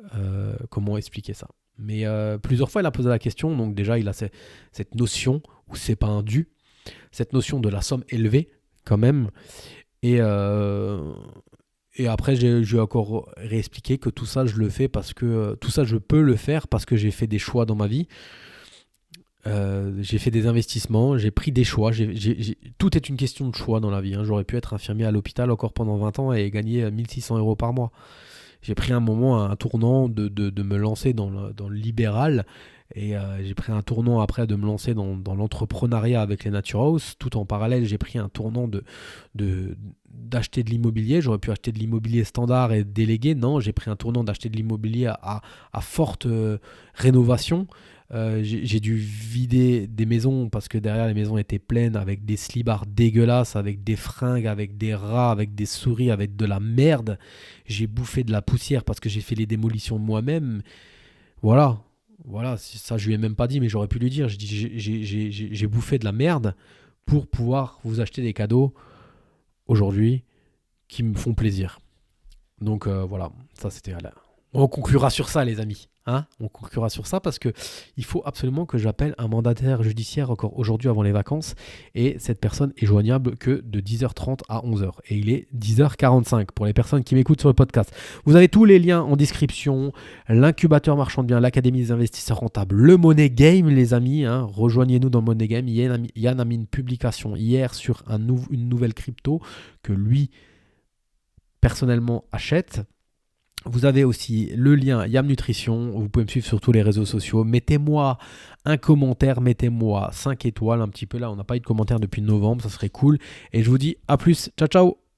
comment expliquer ça. Mais plusieurs fois il a posé la question, donc déjà il a cette notion où c'est pas un dû, cette notion de la somme élevée quand même. Et Et après, j'ai encore réexpliqué que tout ça, je le fais parce que tout ça, je peux le faire parce que j'ai fait des choix dans ma vie. J'ai fait des investissements, j'ai pris des choix. Tout est une question de choix dans la vie, hein. J'aurais pu être infirmier à l'hôpital encore pendant 20 ans et gagner 1 600 € par mois. J'ai pris un moment, un tournant de me lancer dans le libéral. Et j'ai pris un tournant après de me lancer dans l'entrepreneuriat avec les Nature House. Tout en parallèle, j'ai pris un tournant d'acheter de l'immobilier. J'aurais pu acheter de l'immobilier standard et délégué. Non, j'ai pris un tournant d'acheter de l'immobilier à forte rénovation. J'ai dû vider des maisons parce que derrière les maisons étaient pleines avec des slibards dégueulasses, avec des fringues, avec des rats, avec des souris, avec de la merde. J'ai bouffé de la poussière parce que j'ai fait les démolitions moi-même. Voilà. Voilà, ça je lui ai même pas dit, mais j'aurais pu lui dire. J'ai bouffé de la merde pour pouvoir vous acheter des cadeaux aujourd'hui qui me font plaisir. Donc voilà, ça c'était là. On conclura sur ça, les amis. Hein, on conclura sur ça parce que il faut absolument que j'appelle un mandataire judiciaire encore aujourd'hui avant les vacances. Et cette personne est joignable que de 10h30 à 11h. Et il est 10h45 pour les personnes qui m'écoutent sur le podcast. Vous avez tous les liens en description. L'incubateur marchand de biens, l'Académie des investisseurs rentables, le Money Game, les amis. Hein, rejoignez-nous dans le Money Game. Yann a mis une publication hier sur une nouvelle crypto que lui, personnellement, achète. Vous avez aussi le lien Yam Nutrition, vous pouvez me suivre sur tous les réseaux sociaux. Mettez-moi un commentaire, mettez-moi 5 étoiles un petit peu là, on n'a pas eu de commentaire depuis novembre, ça serait cool. Et je vous dis à plus, ciao ciao.